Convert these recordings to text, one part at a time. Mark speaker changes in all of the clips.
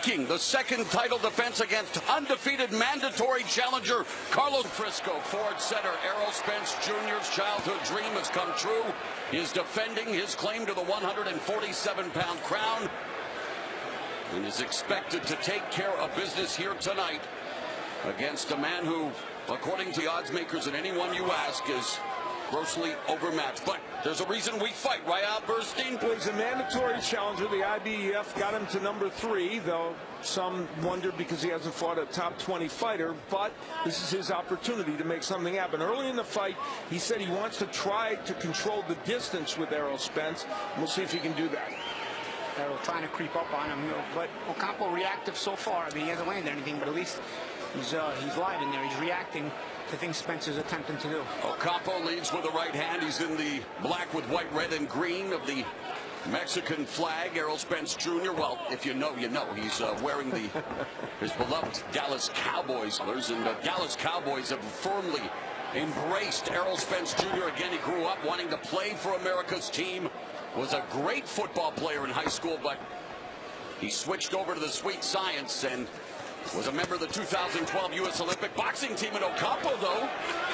Speaker 1: making the second title defense against undefeated mandatory challenger Carlos Frisco. Ford center Errol Spence Jr.'s childhood dream has come true. He is defending his claim to the 147-pound crown and is expected to take care of business here tonight against a man who, according to the odds makers and anyone you ask, is grossly overmatched. But there's a reason we fight, right, Al Burstein?
Speaker 2: Well, he's a mandatory challenger. The IBEF got him to number 3, though some wonder because he hasn't fought a top 20 fighter. But this is his opportunity to make something happen. Early in the fight, he said he wants to try to control the distance with Errol Spence. We'll see if he can do that.
Speaker 3: Errol trying to creep up on him, but Ocampo reactive so far. I mean, he hasn't landed anything, but at least he's live in there. He's reacting to things Spence is attempting to do. Ocampo
Speaker 1: leads with the right hand. He's in the black with white, red, and green of the Mexican flag. Errol Spence Jr., well, if you know, you know. He's wearing his beloved Dallas Cowboys colors, and the Dallas Cowboys have firmly embraced Errol Spence Jr. Again, he grew up wanting to play for America's team, was a great football player in high school, but he switched over to the sweet science and was a member of the 2012 U.S. Olympic boxing team. In Ocampo, though,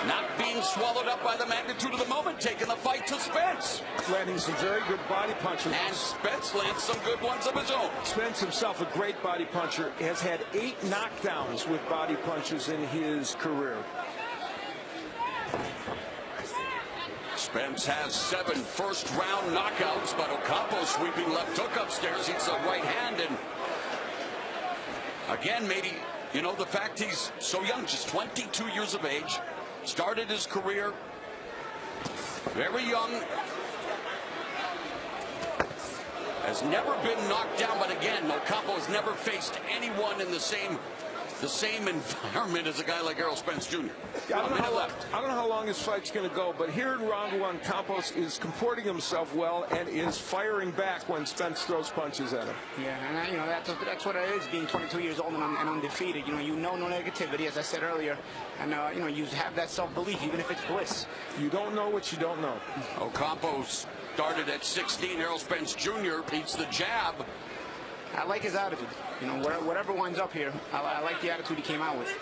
Speaker 1: not being swallowed up by the magnitude of the moment, taking the fight to Spence.
Speaker 2: Landing some very good body punches.
Speaker 1: And Spence lands some good ones of his own.
Speaker 2: Spence himself, a great body puncher, has had 8 knockdowns with body punches in his career.
Speaker 1: Spence has 7 first-round knockouts, but Ocampo sweeping left hook upstairs. He's a right hand, and again, maybe, you know, the fact he's so young, just 22 years of age, started his career very young, has never been knocked down, but again, Ocampo has never faced anyone in the same environment as a guy like Errol Spence Jr.
Speaker 2: I don't know how long his fight's going to go, but here in round 1, Campos is comporting himself well and is firing back when Spence throws punches at him.
Speaker 3: Yeah, and you know that's what it is, being 22 years old and undefeated. You know no negativity, as I said earlier, and you know, you have that self-belief, even if it's bliss.
Speaker 2: You don't know what you don't know.
Speaker 1: Ocampo started at 16. Errol Spence Jr. beats the jab.
Speaker 3: I like his attitude. You know, whatever winds up here, I like the attitude he came out with.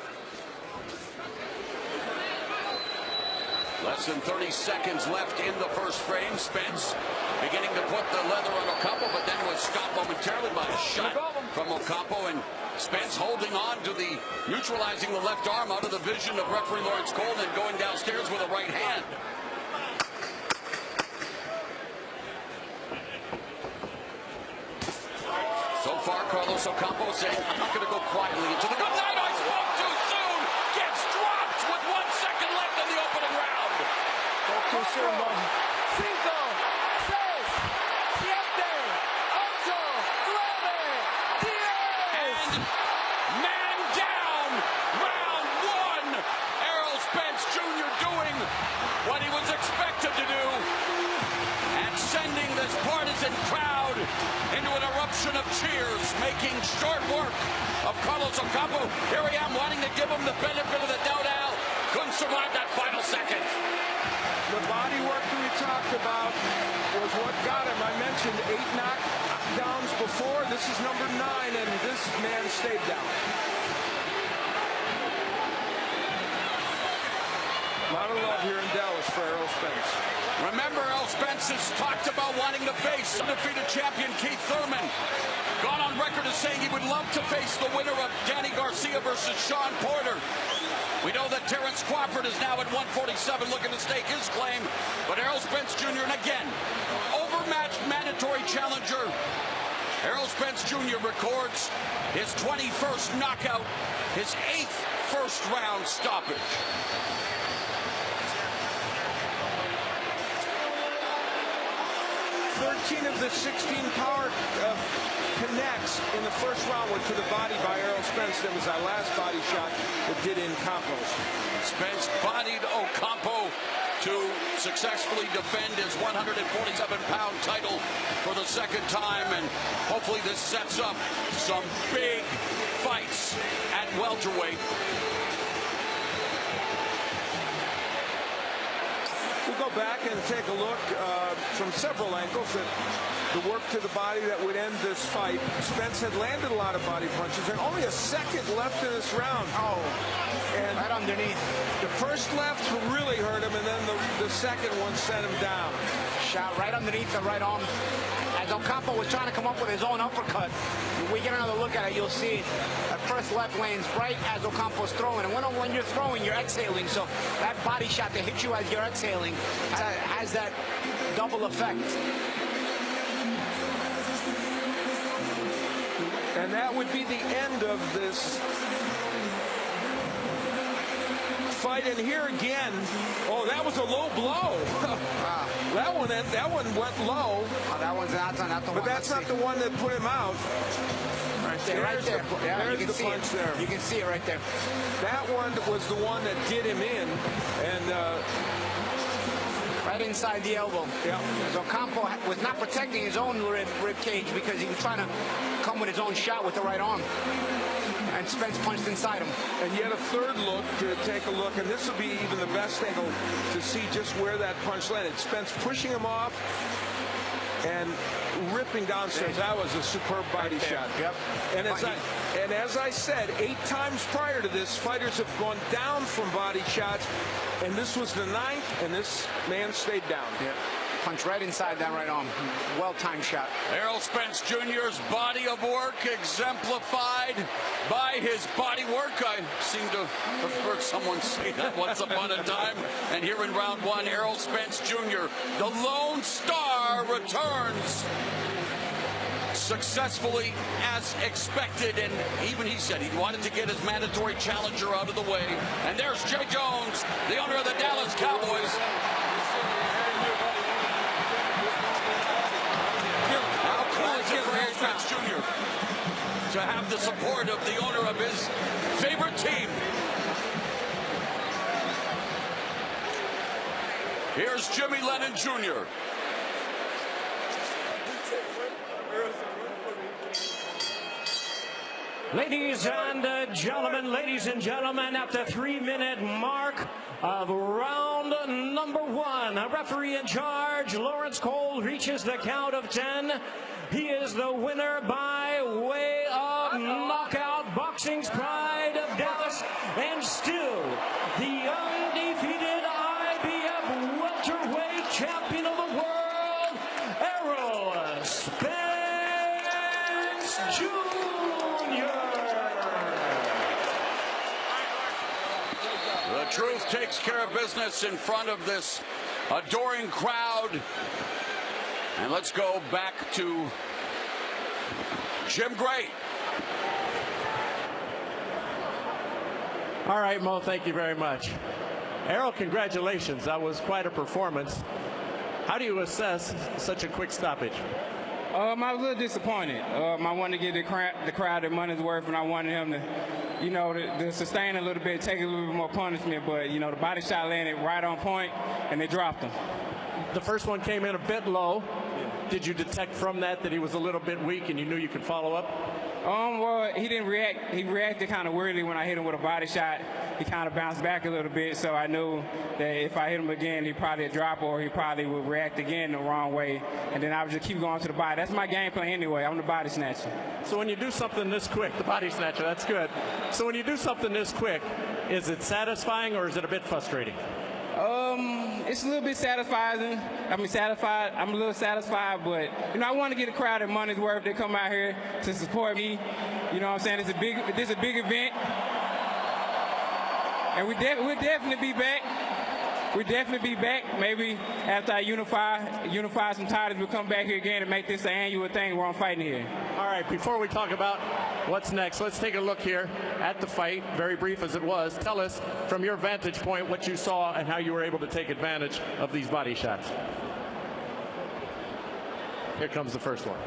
Speaker 1: Less than 30 seconds left in the first frame. Spence beginning to put the leather on Ocampo, but then was stopped momentarily by a shot from Ocampo, and Spence holding on to the, neutralizing the left arm out of the vision of referee Lawrence Cole, and going downstairs with a right hand. So far, Carlos Okampo saying, I'm not going to go quietly into the good night. I spoke too soon. Gets dropped with 1 second left in the opening round.
Speaker 2: Spoke too soon, Mom.
Speaker 4: 5, 6, 7, 8, 9, 10.
Speaker 1: And man down. Round 1. Errol Spence Jr. doing what he was expected to do, and sending this partisan crowd into an eruption of cheers, making short work of Carlos Okampo. Here I am wanting to give him the benefit of the doubt, Al. Couldn't survive that final second.
Speaker 2: The body work we talked about was what got him. I mentioned 8 knockdowns before. This is number 9, and this man stayed down. A lot of love here in Dallas for Errol Spence.
Speaker 1: Remember, Errol Spence has talked about wanting to face undefeated champion Keith Thurman. Gone on record as saying he would love to face the winner of Danny Garcia versus Sean Porter. We know that Terrence Crawford is now at 147 looking to stake his claim. But Errol Spence Jr., and again, overmatched mandatory challenger, Errol Spence Jr. records his 21st knockout, his 8th first-round stoppage.
Speaker 2: 13 of the 16 power connects in the first round went to the body by Errol Spence. That was our last body shot that did in Campos.
Speaker 1: Spence bodied Ocampo to successfully defend his 147-pound title for the second time, and hopefully this sets up some big fights at welterweight.
Speaker 2: We'll go back and take a look from several angles at the work to the body that would end this fight. Spence had landed a lot of body punches, and only a second left in this round.
Speaker 3: Oh,
Speaker 2: and
Speaker 3: right underneath.
Speaker 2: The first left really hurt him, and then the second one sent him down.
Speaker 3: Shot right underneath the right arm. As Ocampo was trying to come up with his own uppercut, when we get another look at it, you'll see it. That first left lands right as Ocampo's throwing. And when you're throwing, you're exhaling. So that body shot that hits you as you're exhaling has that double effect.
Speaker 2: And that would be the end of this fight. And here again, oh, that was a low blow.
Speaker 3: Wow.
Speaker 2: That one went low.
Speaker 3: Oh, that one's not the one.
Speaker 2: But that's not the one that put him out.
Speaker 3: Right there, right there.
Speaker 2: There's the punch there.
Speaker 3: You can see it right there.
Speaker 2: That one was the one that did him in, and
Speaker 3: right inside the elbow.
Speaker 2: Yeah.
Speaker 3: So Ocampo was not protecting his own rib cage because he was trying to come with his own shot with the right arm. And Spence punched inside him.
Speaker 2: And yet a third look to take a look, and this will be even the best angle to see just where that punch landed. Spence pushing him off and ripping downstairs. That was a superb body shot.
Speaker 3: Yep.
Speaker 2: And as I said, 8 times prior to this, fighters have gone down from body shots, and this was the 9th, and this man stayed down.
Speaker 3: Yep. Punch right inside that right arm. Well-timed shot.
Speaker 1: Errol Spence Jr.'s body of work exemplified by his body work. I seem to have heard someone say that once upon a time. And here in round 1, Errol Spence Jr., the Lone Star, returns successfully as expected, and even he said he wanted to get his mandatory challenger out of the way. And there's Jay Jones, the owner of the Dallas Cowboys. Spence Jr. to have the support of the owner of his favorite team. Here's Jimmy Lennon Jr.
Speaker 4: Ladies and gentlemen, at the 3-minute mark of round number 1, a referee in charge, Lawrence Cole, reaches the count of 10. He is the winner by way of knockout, boxing's pride of Dallas, and still the undefeated IBF welterweight champion of the world, Errol Spence Jr.
Speaker 1: The truth takes care of business in front of this adoring crowd. And let's go back to Jim Gray.
Speaker 5: All right, Mo, thank you very much. Errol, congratulations. That was quite a performance. How do you assess such a quick stoppage?
Speaker 6: I was a little disappointed. I wanted to give the crowd their money's worth, and I wanted him to, to sustain a little bit, take a little bit more punishment. But, the body shot landed right on point, and they dropped him.
Speaker 5: The first one came in a bit low. Did you detect from that he was a little bit weak and you knew you could follow up?
Speaker 6: Well, he didn't react. He reacted kind of weirdly when I hit him with a body shot. He kind of bounced back a little bit, so I knew that if I hit him again, he'd probably drop or he probably would react again the wrong way. And then I would just keep going to the body. That's my game plan anyway. I'm the body snatcher.
Speaker 5: So when you do something this quick, the body snatcher, that's good. So when you do something this quick, is it satisfying or is it a bit frustrating?
Speaker 6: It's a little bit satisfying. I'm a little satisfied, but I want to get the crowd their money's worth. They come out here to support me. You know what I'm saying? This is a big event, and we'll definitely be back. We'll definitely be back. Maybe after I unify some titles, we'll come back here again and make this an annual thing where I'm fighting here.
Speaker 5: All right, before we talk about what's next, let's take a look here at the fight, very brief as it was. Tell us, from your vantage point, what you saw and how you were able to take advantage of these body shots. Here comes the first one.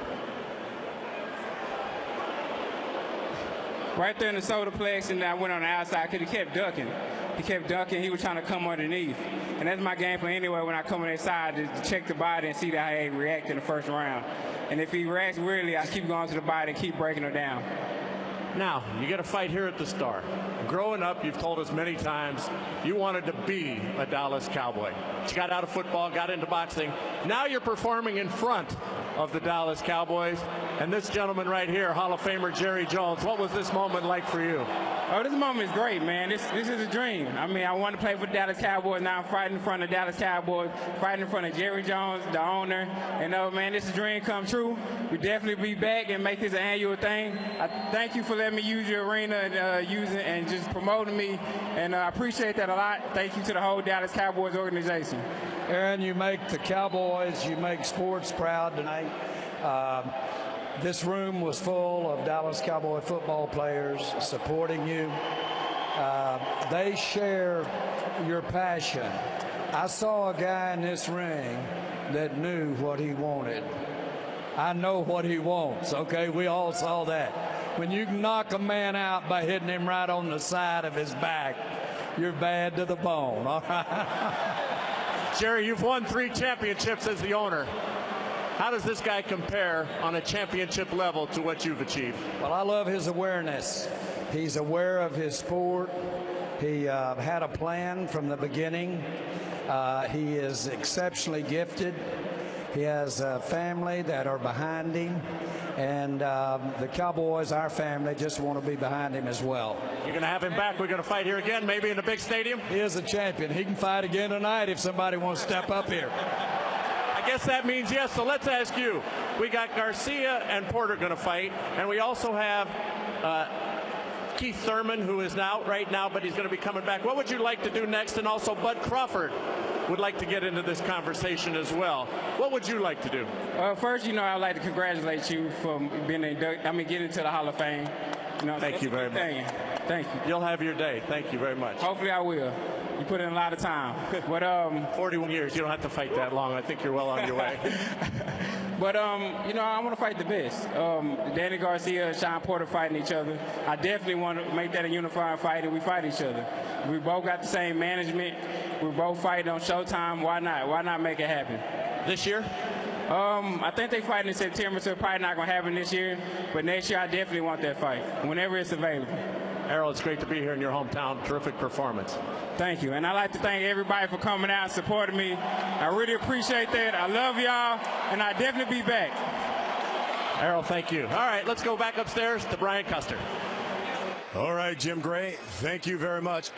Speaker 6: Right there in the solar plex, and I went on the outside because he kept ducking. He was trying to come underneath. And that's my game plan anyway when I come on that side, to check the body and see how he reacts in the first round. And if he reacts weirdly, I keep going to the body and keep breaking her down.
Speaker 5: Now, you get a fight here at the Star. Growing up, you've told us many times you wanted to be a Dallas Cowboy. You got out of football, got into boxing. Now you're performing in front of the Dallas Cowboys. And this gentleman right here, Hall of Famer Jerry Jones, what was this moment like for you?
Speaker 6: Oh, this moment is great, man. This is a dream. I mean, I wanted to play for the Dallas Cowboys. Now I'm fighting in front of the Dallas Cowboys, fighting in front of Jerry Jones, the owner. And, man, this is a dream come true. We definitely be back and make this an annual thing. I thank you for letting me use your arena and just promoting me. And I appreciate that a lot. Thank you to the whole Dallas Cowboys organization.
Speaker 7: Aaron, you make the Cowboys, you make sports proud tonight. This room was full of Dallas Cowboy football players supporting you. They share your passion. I saw a guy in this ring that knew what he wanted. I know what he wants, okay? We all saw that. When you knock a man out by hitting him right on the side of his back, you're bad to the bone, all right?
Speaker 5: Jerry, you've won 3 championships as the owner. How does this guy compare on a championship level to what you've achieved?
Speaker 7: Well, I love his awareness. He's aware of his sport. He had a plan from the beginning. He is exceptionally gifted. He has a family that are behind him. And the Cowboys, our family, just want to be behind him as well.
Speaker 5: You're going to have him back. We're going to fight here again, maybe in a big stadium?
Speaker 7: He is a champion. He can fight again tonight if somebody wants to step up here.
Speaker 5: I guess that means yes. So let's ask you. We got Garcia and Porter going to fight, and we also have Keith Thurman, who is out right now, but he's going to be coming back. What would you like to do next? And also Bud Crawford would like to get into this conversation as well. What would you like to do?
Speaker 6: First, I'd like to congratulate you for getting into the Hall of Fame.
Speaker 5: Thank you very much.
Speaker 6: Thank you.
Speaker 5: You'll have your day. Thank you very much.
Speaker 6: Hopefully I will. You put in a lot of time. But
Speaker 5: 41 years. You don't have to fight that long. I think you're well on your way.
Speaker 6: But I want to fight the best. Danny Garcia and Sean Porter fighting each other. I definitely want to make that a unified fight, and we fight each other. We both got the same management. We both fight on Showtime. Why not? Why not make it happen?
Speaker 5: This year?
Speaker 6: I think they fight in September, so it's probably not going to happen this year. But next year, I definitely want that fight, whenever it's available.
Speaker 5: Errol, it's great to be here in your hometown. Terrific performance.
Speaker 6: Thank you. And I'd like to thank everybody for coming out and supporting me. I really appreciate that. I love y'all, and I'll definitely be back.
Speaker 5: Errol, thank you. All right, let's go back upstairs to Brian Custer.
Speaker 8: All right, Jim Gray, thank you very much.